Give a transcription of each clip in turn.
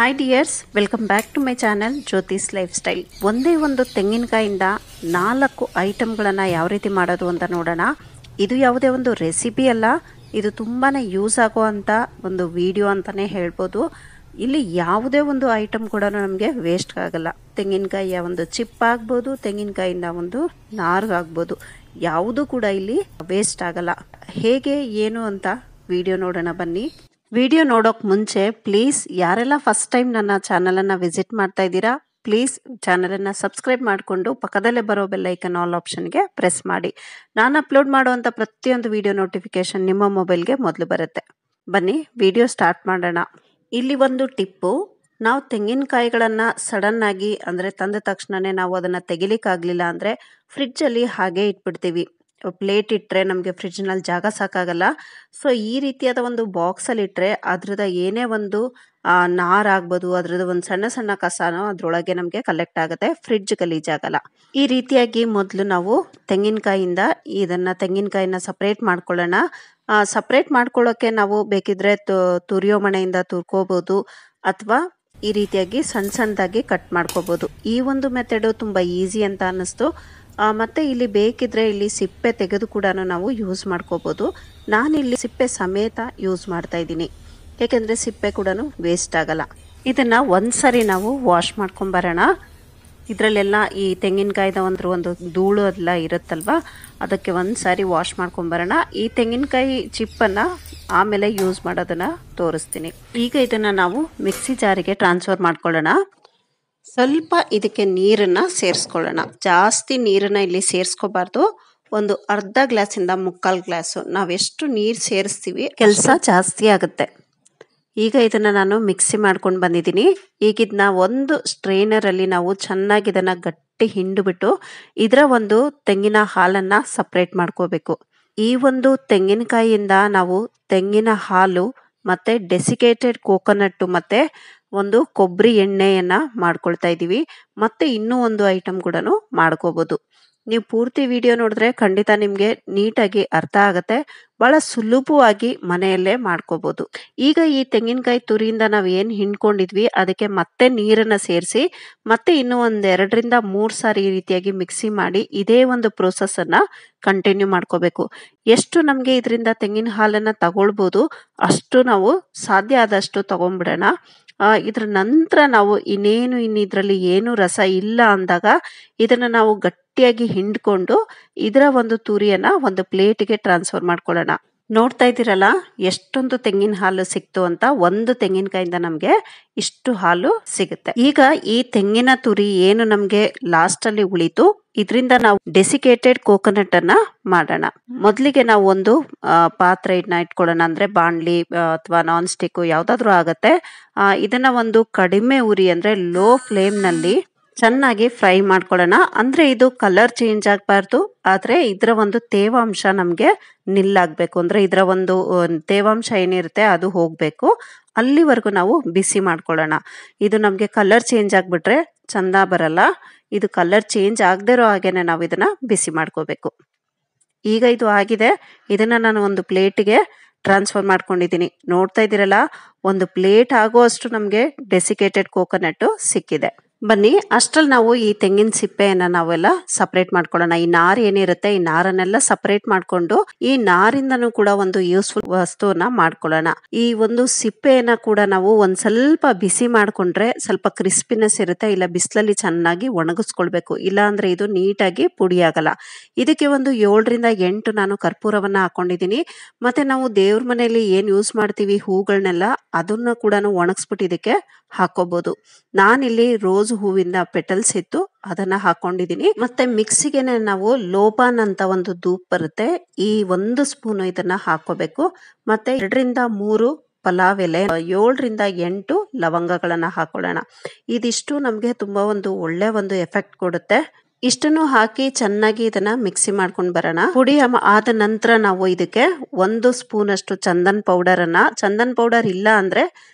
Hi dears, welcome back to my channel Jyothi's lifestyle. ಒಂದೇ ಒಂದು ತೆಂಗಿನಕಾಯಿಂದ 4 ಐಟಮ್ಗಳನ್ನು ಯಾವ ರೀತಿ ಮಾಡೋದು ಅಂತ ನೋಡೋಣ. ಇದು ಯಾವುದೇ ಒಂದು ರೆಸಿಪಿ ಅಲ್ಲ, ಇದು ತುಂಬಾ ಯೂಸ್ ಆಗುವಂಥ ಒಂದು ವಿಡಿಯೋ ಅಂತಲೇ ಹೇಳ್ಬೋದು. ಇಲ್ಲಿ ಯಾವುದೇ ಒಂದು ಐಟಮ್ ಕೂಡ ನಮಗೆ ವೇಸ್ಟ್ ಆಗಲ್ಲ. ತೆಂಗಿನಕಾಯಿಯ ಒಂದು ಚಿಪ್ ಆಗ್ಬೋದು, ತೆಂಗಿನಕಾಯಿಂದ ಒಂದು ನಾರು ಆಗ್ಬೋದು, ಯಾವುದು ಕೂಡ ಇಲ್ಲಿ ವೇಸ್ಟ್ ಆಗಲ್ಲ. ಹೇಗೆ ಏನು ಅಂತ ವಿಡಿಯೋ ನೋಡೋಣ ಬನ್ನಿ. ವಿಡಿಯೋ ನೋಡೋಕೆ ಮುಂಚೆ ಪ್ಲೀಸ್ ಯಾರೆಲ್ಲ ಫಸ್ಟ್ ಟೈಮ್ ನನ್ನ ಚಾನಲನ್ನು ವಿಸಿಟ್ ಮಾಡ್ತಾ ಇದ್ದೀರಾ, ಪ್ಲೀಸ್ ಚಾನಲನ್ನು ಸಬ್ಸ್ಕ್ರೈಬ್ ಮಾಡಿಕೊಂಡು ಪಕ್ಕದಲ್ಲೇ ಬರೋ ಬೆಲ್ ಐಕನ್ ಆಲ್ ಆಪ್ಷನ್ಗೆ ಪ್ರೆಸ್ ಮಾಡಿ. ನಾನು ಅಪ್ಲೋಡ್ ಮಾಡುವಂಥ ಪ್ರತಿಯೊಂದು ವಿಡಿಯೋ ನೋಟಿಫಿಕೇಶನ್ ನಿಮ್ಮ ಮೊಬೈಲ್ಗೆ ಮೊದಲು ಬರುತ್ತೆ. ಬನ್ನಿ ವಿಡಿಯೋ ಸ್ಟಾರ್ಟ್ ಮಾಡೋಣ. ಇಲ್ಲಿ ಒಂದು ಟಿಪ್ಪು, ನಾವು ತೆಂಗಿನಕಾಯಿಗಳನ್ನು ಸಡನ್ನಾಗಿ ಅಂದರೆ ತಂದ ತಕ್ಷಣವೇ ನಾವು ಅದನ್ನು ತೆಗಿಲಿಕ್ಕಾಗಲಿಲ್ಲ ಅಂದರೆ ಫ್ರಿಡ್ಜಲ್ಲಿ ಹಾಗೆ ಇಟ್ಬಿಡ್ತೀವಿ. ಪ್ಲೇಟ್ ಇಟ್ಟರೆ ನಮಗೆ ಫ್ರಿಡ್ಜ್ನಲ್ಲಿ ಜಾಗ ಸಾಕಾಗಲ್ಲ. ಸೊ ಈ ರೀತಿಯಾದ ಒಂದು ಬಾಕ್ಸಲ್ಲಿ ಇಟ್ಟರೆ ಅದ್ರದ್ದು ಏನೇ ಒಂದು ನಾರಾಗ್ಬೋದು, ಅದ್ರದ್ದು ಒಂದು ಸಣ್ಣ ಸಣ್ಣ ಕಸನೋ ಅದರೊಳಗೆ ನಮಗೆ ಕಲೆಕ್ಟ್ ಆಗುತ್ತೆ, ಫ್ರಿಡ್ಜ್ ಗಲೀಜಾಗಲ್ಲ. ಈ ರೀತಿಯಾಗಿ ಮೊದಲು ನಾವು ತೆಂಗಿನಕಾಯಿನ ಸಪ್ರೇಟ್ ಮಾಡ್ಕೊಳ್ಳೋಣ. ಸಪ್ರೇಟ್ ಮಾಡ್ಕೊಳ್ಳೋಕ್ಕೆ ನಾವು ಬೇಕಿದ್ರೆ ತುರಿಯೋ ಮಣೆಯಿಂದ ತುರ್ಕೋಬೋದು, ಅಥವಾ ಈ ರೀತಿಯಾಗಿ ಸಣ್ಣ ಸಣ್ಣದಾಗಿ ಕಟ್ ಮಾಡ್ಕೋಬೋದು. ಈ ಒಂದು ಮೆಥಡು ತುಂಬ ಈಸಿ ಅಂತ ಅನ್ನಿಸ್ತು. ಮತ್ತು ಇಲ್ಲಿ ಬೇಕಿದ್ರೆ ಇಲ್ಲಿ ಸಿಪ್ಪೆ ತೆಗೆದು ಕೂಡ ನಾವು ಯೂಸ್ ಮಾಡ್ಕೋಬೋದು. ನಾನಿಲ್ಲಿ ಸಿಪ್ಪೆ ಸಮೇತ ಯೂಸ್ ಮಾಡ್ತಾ ಇದ್ದೀನಿ, ಏಕೆಂದರೆ ಸಿಪ್ಪೆ ಕೂಡ ವೇಸ್ಟ್ ಆಗಲ್ಲ. ಇದನ್ನು ಒಂದ್ಸರಿ ನಾವು ವಾಶ್ ಮಾಡ್ಕೊಂಬರೋಣ. ಇದರಲ್ಲೆಲ್ಲ ಈ ತೆಂಗಿನಕಾಯ್ದ ಒಂದು ಧೂಳು ಎಲ್ಲ ಇರುತ್ತಲ್ವ, ಅದಕ್ಕೆ ಒಂದ್ಸಾರಿ ವಾಶ್ ಮಾಡ್ಕೊಂಬರೋಣ. ಈ ತೆಂಗಿನಕಾಯಿ ಚಿಪ್ಪನ್ನು ಆಮೇಲೆ ಯೂಸ್ ಮಾಡೋದನ್ನು ತೋರಿಸ್ತೀನಿ. ಈಗ ಇದನ್ನು ನಾವು ಮಿಕ್ಸಿ ಜಾರಿಗೆ ಟ್ರಾನ್ಸ್ಫರ್ ಮಾಡ್ಕೊಳ್ಳೋಣ. ಸ್ವಲ್ಪ ಇದಕ್ಕೆ ನೀರನ್ನು ಸೇರಿಸ್ಕೊಳ್ಳೋಣ. ಜಾಸ್ತಿ ನೀರನ್ನು ಇಲ್ಲಿ ಸೇರಿಸ್ಕೋಬಾರ್ದು. ಒಂದು ಅರ್ಧ ಗ್ಲಾಸಿಂದ 3/4 ಗ್ಲಾಸು ನಾವೆಷ್ಟು ನೀರು ಸೇರಿಸ್ತೀವಿ ಕೆಲಸ ಜಾಸ್ತಿ ಆಗುತ್ತೆ. ಈಗ ಇದನ್ನು ನಾನು ಮಿಕ್ಸಿ ಮಾಡ್ಕೊಂಡು ಬಂದಿದ್ದೀನಿ. ಈಗ ಇದನ್ನ ಒಂದು ಸ್ಟ್ರೈನರಲ್ಲಿ ನಾವು ಚೆನ್ನಾಗಿ ಇದನ್ನು ಗಟ್ಟಿ ಹಿಂಡುಬಿಟ್ಟು ಇದರ ಒಂದು ತೆಂಗಿನ ಹಾಲನ್ನು ಸಪ್ರೇಟ್ ಮಾಡ್ಕೋಬೇಕು. ಈ ಒಂದು ತೆಂಗಿನಕಾಯಿಯಿಂದ ನಾವು ತೆಂಗಿನ ಹಾಲು ಮತ್ತು ಡೆಸಿಕೇಟೆಡ್ ಕೋಕೋನಟ್ಟು ಮತ್ತು ಒಂದು ಕೊಬ್ಬರಿ ಎಣ್ಣೆಯನ್ನು ಮಾಡ್ಕೊಳ್ತಾ ಇದ್ದೀವಿ. ಮತ್ತು ಇನ್ನೂ ಒಂದು ಐಟಮ್ ಕೂಡ ಮಾಡ್ಕೋಬೋದು. ನೀವು ಪೂರ್ತಿ ವಿಡಿಯೋ ನೋಡಿದ್ರೆ ಖಂಡಿತ ನಿಮಗೆ ನೀಟಾಗಿ ಅರ್ಥ ಆಗುತ್ತೆ. ಭಾಳ ಸುಲಭವಾಗಿ ಮನೆಯಲ್ಲೇ ಮಾಡ್ಕೋಬೋದು. ಈಗ ಈ ತೆಂಗಿನಕಾಯಿ ತುರಿಯಿಂದ ನಾವು ಏನು ಹಿಂಡ್ಕೊಂಡಿದ್ವಿ ಅದಕ್ಕೆ ಮತ್ತೆ ನೀರನ್ನು ಸೇರಿಸಿ ಮತ್ತೆ ಇನ್ನೂ 2ರಿಂದ 3 ಸಾರಿ ಈ ರೀತಿಯಾಗಿ ಮಿಕ್ಸಿ ಮಾಡಿ ಇದೇ ಒಂದು ಪ್ರೋಸೆಸ್ಸನ್ನು ಕಂಟಿನ್ಯೂ ಮಾಡ್ಕೋಬೇಕು. ಎಷ್ಟು ನಮಗೆ ಇದರಿಂದ ತೆಂಗಿನ ಹಾಲನ್ನು ತಗೊಳ್ಬೋದು ಅಷ್ಟು ನಾವು ಸಾಧ್ಯ ಆದಷ್ಟು ತಗೊಂಡ್ಬಿಡೋಣ. ಇದರ ನಂತರ ನಾವು ಇನ್ನು ಇದರಲ್ಲಿ ಏನು ರಸ ಇಲ್ಲ ಅಂದಾಗ ಇದನ್ನು ನಾವು ಗಟ್ಟಿಯಾಗಿ ಹಿಂಡ್ಕೊಂಡು ಇದರ ಒಂದು ತುರಿಯನ್ನು ಒಂದು ಪ್ಲೇಟಿಗೆ ಟ್ರಾನ್ಸ್ಫರ್ ಮಾಡ್ಕೊಳ್ಳೋಣ. ನೋಡ್ತಾ ಇದ್ದೀರಲ್ಲ ಎಷ್ಟೊಂದು ತೆಂಗಿನ ಹಾಲು ಸಿಕ್ತು ಅಂತ. ಒಂದು ತೆಂಗಿನಕಾಯಿಂದ ನಮಗೆ ಇಷ್ಟು ಹಾಲು ಸಿಗುತ್ತೆ. ಈಗ ಈ ತೆಂಗಿನ ತುರಿ ಏನು ನಮಗೆ ಲಾಸ್ಟಲ್ಲಿ ಉಳಿತು, ಇದರಿಂದ ನಾವು ಡೆಸಿಕೇಟೆಡ್ ಕೋಕೋನಟ್ ಅನ್ನ ಮಾಡೋಣ. ಮೊದಲಿಗೆ ನಾವು ಒಂದು ಪಾತ್ರೆಯನ್ನ ಇಟ್ಕೊಳ್ಳೋಣ, ಅಂದ್ರೆ ಬಾಣ್ಲಿ ಅಥವಾ ನಾನ್ ಸ್ಟಿಕ್ ಯಾವ್ದಾದ್ರು ಆಗತ್ತೆ. ಇದನ್ನ ಒಂದು ಕಡಿಮೆ ಉರಿ ಅಂದ್ರೆ ಲೋ ಫ್ಲೇಮ್ ನಲ್ಲಿ ಚೆನ್ನಾಗಿ ಫ್ರೈ ಮಾಡ್ಕೊಳ್ಳೋಣ. ಅಂದ್ರೆ ಇದು ಕಲರ್ ಚೇಂಜ್ ಆಗಬಾರ್ದು, ಆದ್ರೆ ಇದರ ಒಂದು ತೇವಾಂಶ ನಮ್ಗೆ ನಿಲ್ಲಾಗಬೇಕು. ಅಂದ್ರೆ ಇದರ ಒಂದು ತೇವಾಂಶ ಏನಿರುತ್ತೆ ಅದು ಹೋಗ್ಬೇಕು. ಅಲ್ಲಿವರೆಗೂ ನಾವು ಬಿಸಿ ಮಾಡ್ಕೊಳ್ಳೋಣ. ಇದು ನಮ್ಗೆ ಕಲರ್ ಚೇಂಜ್ ಆಗ್ಬಿಟ್ರೆ ಚಂದ ಬರಲ್ಲ. ಇದು ಕಲರ್ ಚೇಂಜ್ ಆಗದೇ ಇರೋ ಹಾಗೇನೆ ನಾವು ಇದನ್ನ ಬಿಸಿ ಮಾಡ್ಕೋಬೇಕು. ಈಗ ಇದು ಆಗಿದೆ. ಇದನ್ನ ನಾನು ಒಂದು ಪ್ಲೇಟಿಗೆ ಟ್ರಾನ್ಸ್ಫರ್ ಮಾಡ್ಕೊಂಡಿದ್ದೀನಿ. ನೋಡ್ತಾ ಇದ್ದೀರಲ್ಲ, ಒಂದು ಪ್ಲೇಟ್ ಆಗುವಷ್ಟು ನಮ್ಗೆ ಡೆಸಿಕೇಟೆಡ್ ಕೋಕೋನಟ್ ಸಿಕ್ಕಿದೆ. ಬನ್ನಿ ಅಷ್ಟ್ರಲ್ಲಿ ನಾವು ಈ ತೆಂಗಿನ ಸಿಪ್ಪೆಯನ್ನ ನಾವೆಲ್ಲ ಸಪರೇಟ್ ಮಾಡ್ಕೊಳ್ಳೋಣ. ಈ ನಾರು ಏನಿರುತ್ತೆ ಈ ನಾರನ್ನೆಲ್ಲ ಸಪರೇಟ್ ಮಾಡ್ಕೊಂಡು ಈ ನಾರಿಂದನೂ ಕೂಡ ಒಂದು ಯೂಸ್ಫುಲ್ ವಸ್ತುವನ್ನ ಮಾಡ್ಕೊಳ್ಳೋಣ. ಈ ಒಂದು ಸಿಪ್ಪೆಯನ್ನ ಕೂಡ ನಾವು ಒಂದ್ ಸ್ವಲ್ಪ ಬಿಸಿ ಮಾಡ್ಕೊಂಡ್ರೆ ಸ್ವಲ್ಪ ಕ್ರಿಸ್ಪಿನೆಸ್ ಇರುತ್ತೆ. ಇಲ್ಲ ಬಿಸಿಲಲ್ಲಿ ಚೆನ್ನಾಗಿ ಒಣಗಿಸ್ಕೊಳ್ಬೇಕು, ಇಲ್ಲ ಅಂದ್ರೆ ಇದು ನೀಟಾಗಿ ಪುಡಿ ಆಗಲ್ಲ. ಇದಕ್ಕೆ ಒಂದು 7ರಿಂದ 8 ನಾನು ಕರ್ಪೂರವನ್ನ ಹಾಕೊಂಡಿದ್ದೀನಿ. ಮತ್ತೆ ನಾವು ದೇವ್ರ ಮನೆಯಲ್ಲಿ ಏನ್ ಯೂಸ್ ಮಾಡ್ತೀವಿ ಹೂಗಳನ್ನೆಲ್ಲ ಅದನ್ನ ಕೂಡ ಒಣಗಿಸ್ಬಿಟ್ಟು ಇದಕ್ಕೆ ಹಾಕೋಬಹುದು. ನಾನಿಲ್ಲಿ ರೋಸ್ ಹೂವಿಂದ ಪೆಟಲ್ಸ್ ಇತ್ತು ಅದನ್ನ ಹಾಕೊಂಡಿದೀನಿ. ಮತ್ತೆ ಮಿಕ್ಸಿಗೆನೆ ನಾವು ಲೋಬಾನ್ ಅಂತ ಒಂದು ಧೂಪ್ ಬರುತ್ತೆ, ಈ 1 ಸ್ಪೂನ್ ಇದನ್ನ ಹಾಕೋಬೇಕು. ಮತ್ತೆ 2ರಿಂದ 3 ಪಲಾವ್ ಎಲೆ, 7ರಿಂದ 8 ಲವಂಗಗಳನ್ನ ಹಾಕೊಳ್ಳೋಣ. ಇದಿಷ್ಟು ನಮ್ಗೆ ತುಂಬಾ ಒಂದು ಒಳ್ಳೆ ಒಂದು ಎಫೆಕ್ಟ್ ಕೊಡುತ್ತೆ. ಇಷ್ಟನ್ನು ಹಾಕಿ ಚೆನ್ನಾಗಿ ಇದನ್ನ ಮಿಕ್ಸಿ ಮಾಡ್ಕೊಂಡು ಬರೋಣ. ಪುಡಿ ಆದ ನಂತರ ನಾವು ಇದಕ್ಕೆ 1 ಸ್ಪೂನ್ ಅಷ್ಟು ಚಂದನ್ ಪೌಡರ್ ಇಲ್ಲ ಅಂದ್ರೆ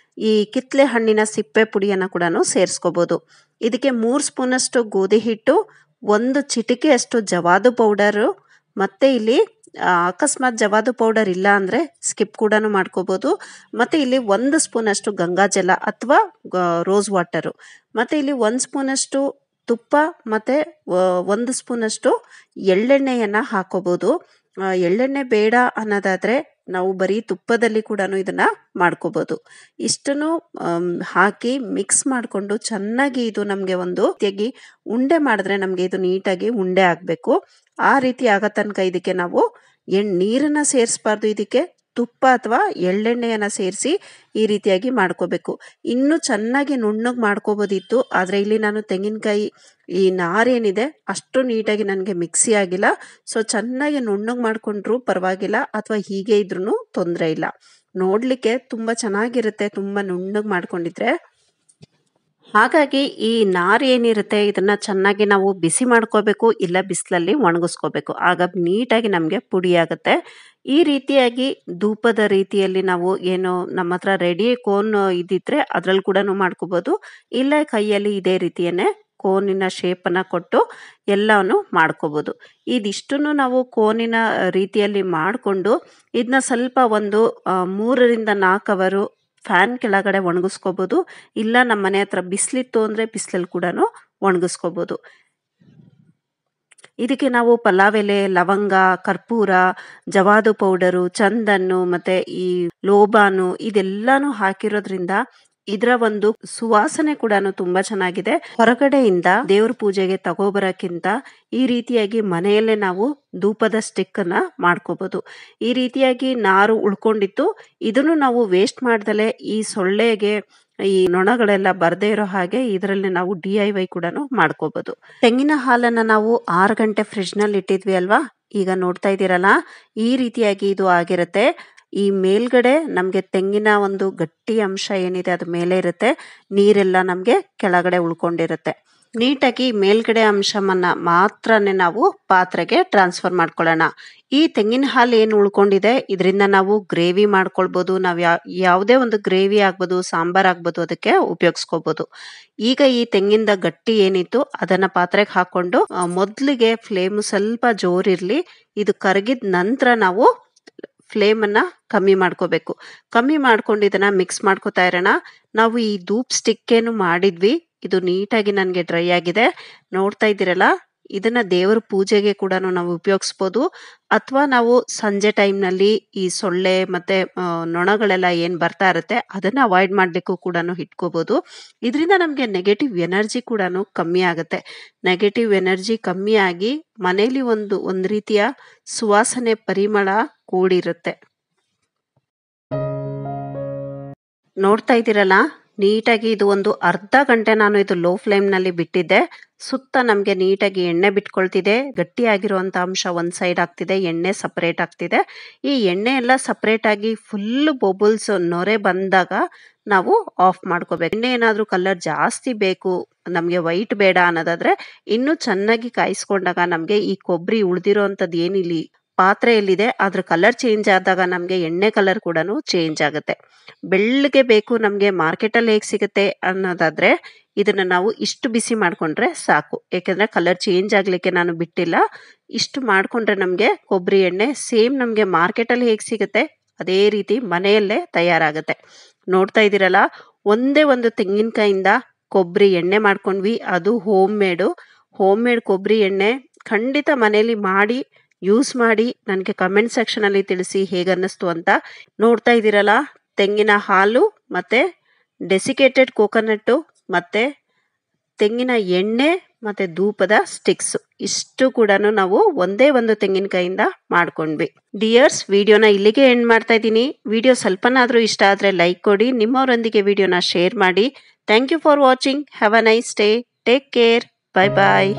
ಈ ಕಿತ್ಲೆ ಹಣ್ಣಿನ ಸಿಪ್ಪೆ ಪುಡಿಯನ್ನ ಕೂಡ ಸೇರಿಸ್ಕೋಬಹುದು. ಇದಕ್ಕೆ 3 ಸ್ಪೂನ್ ಅಷ್ಟು ಗೋಧಿ ಹಿಟ್ಟು, 1 ಚಿಟಿಕೆ ಅಷ್ಟು ಜವಾದು ಪೌಡರು, ಮತ್ತೆ ಇಲ್ಲಿ ಅಕಸ್ಮಾತ್ ಜವಾದು ಪೌಡರ್ ಇಲ್ಲ ಅಂದರೆ ಸ್ಕಿಪ್ ಕೂಡ ಮಾಡ್ಕೋಬೋದು. ಮತ್ತು ಇಲ್ಲಿ 1 ಸ್ಪೂನಷ್ಟು ಗಂಗಾಜಲ ಅಥವಾ ರೋಸ್ ವಾಟರು, ಮತ್ತು ಇಲ್ಲಿ 1 ಸ್ಪೂನಷ್ಟು ತುಪ್ಪ ಮತ್ತು 1 ಸ್ಪೂನಷ್ಟು ಎಳ್ಳೆಣ್ಣೆಯನ್ನು ಹಾಕೋಬೋದು. ಎಳ್ಳೆಣ್ಣೆ ಬೇಡ ಅನ್ನೋದಾದರೆ ನಾವು ಬರೀ ತುಪ್ಪದಲ್ಲಿ ಕೂಡ ಇದನ್ನು ಮಾಡ್ಕೋಬೋದು. ಇಷ್ಟನ್ನು ಹಾಕಿ ಮಿಕ್ಸ್ ಮಾಡಿಕೊಂಡು ಚೆನ್ನಾಗಿ ಇದು ನಮಗೆ ಒಂದು ರೀತಿಯಾಗಿ ಉಂಡೆ ಮಾಡಿದ್ರೆ ನಮಗೆ ಇದು ನೀಟಾಗಿ ಉಂಡೆ ಆಗಬೇಕು. ಆ ರೀತಿ ಆಗೋ ತನಕ ಇದಕ್ಕೆ ನಾವು ನೀರನ್ನು ಸೇರಿಸಬಾರ್ದು, ಇದಕ್ಕೆ ತುಪ್ಪ ಅಥವಾ ಎಳ್ಳೆಣ್ಣೆಯನ್ನು ಸೇರಿಸಿ ಈ ರೀತಿಯಾಗಿ ಮಾಡ್ಕೋಬೇಕು. ಇನ್ನೂ ಚೆನ್ನಾಗಿ ನುಣ್ಣಗೆ ಮಾಡ್ಕೋಬೋದಿತ್ತು, ಆದರೆ ಇಲ್ಲಿ ನಾನು ತೆಂಗಿನಕಾಯಿ ಈ ನಾರೇನಿದೆ ಅಷ್ಟು ನೀಟಾಗಿ ನನಗೆ ಮಿಕ್ಸಿ ಆಗಿಲ್ಲ. ಸೊ ಚೆನ್ನಾಗಿ ನುಣ್ಣಗೆ ಮಾಡಿಕೊಂಡ್ರೂ ಪರವಾಗಿಲ್ಲ, ಅಥವಾ ಹೀಗೆ ಇದ್ರೂ ತೊಂದರೆ ಇಲ್ಲ. ನೋಡಲಿಕ್ಕೆ ತುಂಬ ಚೆನ್ನಾಗಿರುತ್ತೆ ತುಂಬ ನುಣ್ಣಗೆ ಮಾಡ್ಕೊಂಡಿದ್ರೆ. ಹಾಗಾಗಿ ಈ ನಾರು ಏನಿರುತ್ತೆ ಇದನ್ನ ಚೆನ್ನಾಗಿ ನಾವು ಬಿಸಿ ಮಾಡ್ಕೋಬೇಕು, ಇಲ್ಲ ಬಿಸಿಲಲ್ಲಿ ಒಣಗಿಸ್ಕೋಬೇಕು. ಆಗ ನೀಟಾಗಿ ನಮಗೆ ಪುಡಿ ಆಗುತ್ತೆ. ಈ ರೀತಿಯಾಗಿ ಧೂಪದ ರೀತಿಯಲ್ಲಿ ನಾವು ಏನು ನಮ್ಮ ಹತ್ರ ರೆಡಿ ಕೋನ್ ಇದ್ದಿದ್ರೆ ಅದ್ರಲ್ಲಿ ಕೂಡ ಮಾಡ್ಕೋಬೋದು, ಇಲ್ಲ ಕೈಯಲ್ಲಿ ಇದೇ ರೀತಿಯನ್ನೇ ಕೋನಿನ ಶೇಪನ್ನು ಕೊಟ್ಟು ಎಲ್ಲವನ್ನು ಮಾಡ್ಕೋಬೋದು. ಇದಿಷ್ಟನ್ನು ನಾವು ಕೋನಿನ ರೀತಿಯಲ್ಲಿ ಮಾಡಿಕೊಂಡು ಇದನ್ನ ಸ್ವಲ್ಪ ಒಂದು 3 ರಿಂದ 4 ಅವರು ಫ್ಯಾನ್ ಕೆಳಗಡೆ ಒಣಗಿಸ್ಕೋಬೋದು, ಇಲ್ಲ ನಮ್ಮ ಮನೆ ಹತ್ರ ಬಿಸಿಲಿತ್ತು ಅಂದರೆ ಬಿಸಿಲಲ್ಲಿ ಕೂಡ ಒಣಗಿಸ್ಕೋಬೋದು. ಇದಕ್ಕೆ ನಾವು ಪಲಾವ್ ಎಲೆ, ಲವಂಗ, ಕರ್ಪೂರ, ಜವಾದು ಪೌಡರು, ಚಂದನ್ನು ಮತ್ತು ಈ ಲೋಬಾನು ಇದೆಲ್ಲಾನು ಹಾಕಿರೋದ್ರಿಂದ ಇದರ ಒಂದು ಸುವಾಸನೆ ಕೂಡ ತುಂಬಾ ಚೆನ್ನಾಗಿದೆ. ಹೊರಗಡೆಯಿಂದ ದೇವ್ರ ಪೂಜೆಗೆ ತಗೋಬರಕ್ಕಿಂತ ಈ ರೀತಿಯಾಗಿ ಮನೆಯಲ್ಲೇ ನಾವು ಧೂಪದ ಸ್ಟಿಕ್ ಅನ್ನ ಮಾಡ್ಕೋಬಹುದು. ಈ ರೀತಿಯಾಗಿ ನಾರು ಉಳ್ಕೊಂಡಿತ್ತು, ಇದನ್ನು ನಾವು ವೇಸ್ಟ್ ಮಾಡ್ದಲೆ ಈ ಸೊಳ್ಳೆಗೆ ಈ ನೊಣಗಳೆಲ್ಲ ಬರ್ದೇ ಇರೋ ಹಾಗೆ ಇದರಲ್ಲಿ ನಾವು DIY ಕೂಡ ಮಾಡ್ಕೋಬಹುದು. ತೆಂಗಿನ ಹಾಲನ್ನ ನಾವು 6 ಗಂಟೆ ಫ್ರಿಡ್ಜ್ ನಲ್ಲಿ ಇಟ್ಟಿದ್ವಿ ಅಲ್ವಾ, ಈಗ ನೋಡ್ತಾ ಇದ್ದೀರಲ್ಲ ಈ ರೀತಿಯಾಗಿ ಇದು ಆಗಿರುತ್ತೆ. ಈ ಮೇಲ್ಗಡೆ ನಮಗೆ ತೆಂಗಿನ ಒಂದು ಗಟ್ಟಿ ಅಂಶ ಏನಿದೆ ಅದು ಮೇಲೆ ಇರುತ್ತೆ, ನೀರೆಲ್ಲ ನಮಗೆ ಕೆಳಗಡೆ ಉಳ್ಕೊಂಡಿರುತ್ತೆ. ನೀಟಾಗಿ ಮೇಲ್ಗಡೆ ಅಂಶವನ್ನ ಮಾತ್ರನೇ ನಾವು ಪಾತ್ರೆಗೆ ಟ್ರಾನ್ಸ್ಫರ್ ಮಾಡ್ಕೊಳ್ಳೋಣ. ಈ ತೆಂಗಿನ ಹಾಲು ಏನು ಉಳ್ಕೊಂಡಿದೆ ಇದರಿಂದ ನಾವು ಗ್ರೇವಿ ಮಾಡ್ಕೊಳ್ಬೋದು, ನಾವು ಯಾವುದೇ ಒಂದು ಗ್ರೇವಿ ಆಗ್ಬೋದು, ಸಾಂಬಾರ್ ಆಗ್ಬೋದು, ಅದಕ್ಕೆ ಉಪಯೋಗಿಸ್ಕೋಬಹುದು. ಈಗ ಈ ತೆಂಗಿನ ಗಟ್ಟಿ ಏನಿತ್ತು ಅದನ್ನ ಪಾತ್ರೆಗೆ ಹಾಕೊಂಡು ಮೊದಲಿಗೆ ಫ್ಲೇಮ್ ಸ್ವಲ್ಪ ಜೋರಿರ್ಲಿ, ಇದು ಕರಗಿದ ನಂತರ ನಾವು ಫ್ಲೇಮ್ ಅನ್ನ ಕಮ್ಮಿ ಮಾಡ್ಕೋಬೇಕು. ಕಮ್ಮಿ ಮಾಡ್ಕೊಂಡು ಇದನ್ನ ಮಿಕ್ಸ್ ಮಾಡ್ಕೋತಾ ಇರೋಣ. ನಾವು ಈ ಧೂಪ್ ಸ್ಟಿಕ್ ಏನು ಮಾಡಿದ್ವಿ ಇದು ನೀಟಾಗಿ ನನಗೆ ಡ್ರೈ ಆಗಿದೆ, ನೋಡ್ತಾ ಇದ್ದೀರಲ್ಲ. ಇದನ್ನ ದೇವರ ಪೂಜೆಗೆ ಕೂಡ ನಾವು ಉಪಯೋಗಿಸ್ಬೋದು, ಅಥವಾ ನಾವು ಸಂಜೆ ಟೈಮ್ನಲ್ಲಿ ಈ ಸೊಳ್ಳೆ ಮತ್ತೆ ನೊಣಗಳೆಲ್ಲ ಏನು ಬರ್ತಾ ಇರುತ್ತೆ ಅದನ್ನ ಅವಾಯ್ಡ್ ಮಾಡಲಿಕ್ಕೂ ಕೂಡ ಇಟ್ಕೋಬಹುದು. ಇದರಿಂದ ನಮಗೆ ನೆಗೆಟಿವ್ ಎನರ್ಜಿ ಕೂಡ ಕಮ್ಮಿ ಆಗುತ್ತೆ. ನೆಗೆಟಿವ್ ಎನರ್ಜಿ ಕಮ್ಮಿ ಆಗಿ ಮನೇಲಿ ಒಂದು ರೀತಿಯ ಸುವಾಸನೆ ಪರಿಮಳ ಕೂಡಿರುತ್ತೆ. ನೋಡ್ತಾ ಇದ್ದೀರಲ್ಲ ನೀಟಾಗಿ ಇದು ಒಂದು ಅರ್ಧ ಗಂಟೆ ನಾನು ಇದು ಲೋ ಫ್ಲೇಮ್ ನಲ್ಲಿ ಬಿಟ್ಟಿದ್ದೆ. ಸುತ್ತ ನಮ್ಗೆ ನೀಟಾಗಿ ಎಣ್ಣೆ ಬಿಟ್ಕೊಳ್ತಿದೆ, ಗಟ್ಟಿಯಾಗಿರುವಂತ ಅಂಶ ಒಂದ್ ಸೈಡ್ ಆಗ್ತಿದೆ, ಎಣ್ಣೆ ಸಪರೇಟ್ ಆಗ್ತಿದೆ. ಈ ಎಣ್ಣೆ ಎಲ್ಲ ಸಪರೇಟ್ ಆಗಿ ಫುಲ್ ಬೊಬಲ್ಸ್ ನೊರೆ ಬಂದಾಗ ನಾವು ಆಫ್ ಮಾಡ್ಕೋಬೇಕು. ಎಣ್ಣೆ ಏನಾದ್ರೂ ಕಲರ್ ಜಾಸ್ತಿ ಬೇಕು, ನಮ್ಗೆ ವೈಟ್ ಬೇಡ ಅನ್ನೋದಾದ್ರೆ ಇನ್ನು ಚೆನ್ನಾಗಿ ಕಾಯಿಸ್ಕೊಂಡಾಗ ನಮ್ಗೆ ಈ ಕೊಬ್ಬರಿ ಉಳ್ದಿರೋಂಥದ್ದು ಏನಿಲ್ಲಿ ಪಾತ್ರೆಯಲ್ಲಿದೆ ಅದ್ರ ಕಲರ್ ಚೇಂಜ್ ಆದಾಗ ನಮ್ಗೆ ಎಣ್ಣೆ ಕಲರ್ ಕೂಡ ಚೇಂಜ್ ಆಗುತ್ತೆ. ಬೆಳ್ಳಗೆ ಬೇಕು ನಮ್ಗೆ ಮಾರ್ಕೆಟಲ್ಲಿ ಹೇಗೆ ಸಿಗುತ್ತೆ ಅನ್ನೋದಾದ್ರೆ ಇದನ್ನ ನಾವು ಇಷ್ಟು ಬಿಸಿ ಮಾಡ್ಕೊಂಡ್ರೆ ಸಾಕು, ಯಾಕಂದ್ರೆ ಕಲರ್ ಚೇಂಜ್ ಆಗ್ಲಿಕ್ಕೆ ನಾನು ಬಿಟ್ಟಿಲ್ಲ. ಇಷ್ಟು ಮಾಡ್ಕೊಂಡ್ರೆ ನಮ್ಗೆ ಕೊಬ್ಬರಿ ಎಣ್ಣೆ ಸೇಮ್ ನಮ್ಗೆ ಮಾರ್ಕೆಟಲ್ಲಿ ಹೇಗೆ ಸಿಗುತ್ತೆ ಅದೇ ರೀತಿ ಮನೆಯಲ್ಲೇ ತಯಾರಾಗುತ್ತೆ. ನೋಡ್ತಾ ಇದ್ದೀರಲ್ಲ, ಒಂದೇ ಒಂದು ತೆಂಗಿನಕಾಯಿಂದ ಕೊಬ್ಬರಿ ಎಣ್ಣೆ ಮಾಡ್ಕೊಂಡ್ವಿ, ಅದು ಹೋಮ್ ಮೇಡ್ ಕೊಬ್ಬರಿ ಎಣ್ಣೆ. ಖಂಡಿತ ಮನೆಯಲ್ಲಿ ಮಾಡಿ ಯೂಸ್ ಮಾಡಿ ನನಗೆ ಕಮೆಂಟ್ ಸೆಕ್ಷನ್ ಅಲ್ಲಿ ತಿಳಿಸಿ ಹೇಗನ್ನಿಸ್ತು ಅಂತ. ನೋಡ್ತಾ ಇದ್ದೀರಲ್ಲ, ತೆಂಗಿನ ಹಾಲು ಮತ್ತೆ ಡೆಸಿಕೇಟೆಡ್ ಕೋಕೋನಟ್ ಮತ್ತೆ ತೆಂಗಿನ ಎಣ್ಣೆ ಮತ್ತೆ ಧೂಪದ ಸ್ಟಿಕ್ಸ್ ಇಷ್ಟು ಕೂಡ ನಾವು ಒಂದೇ ಒಂದು ತೆಂಗಿನಕಾಯಿಂದ ಮಾಡ್ಕೊಂಡ್ವಿ. ಡಿಯರ್ಸ್, ವಿಡಿಯೋನ ಇಲ್ಲಿಗೆ ಎಂಡ್ ಮಾಡ್ತಾ ಇದ್ದೀನಿ. ವಿಡಿಯೋ ಸ್ವಲ್ಪನಾದ್ರೂ ಇಷ್ಟ ಆದ್ರೆ ಲೈಕ್ ಕೊಡಿ, ನಿಮ್ಮವರೊಂದಿಗೆ ವಿಡಿಯೋನ ಶೇರ್ ಮಾಡಿ. Thank you for watching. Have a nice day. Take care. Bye bye.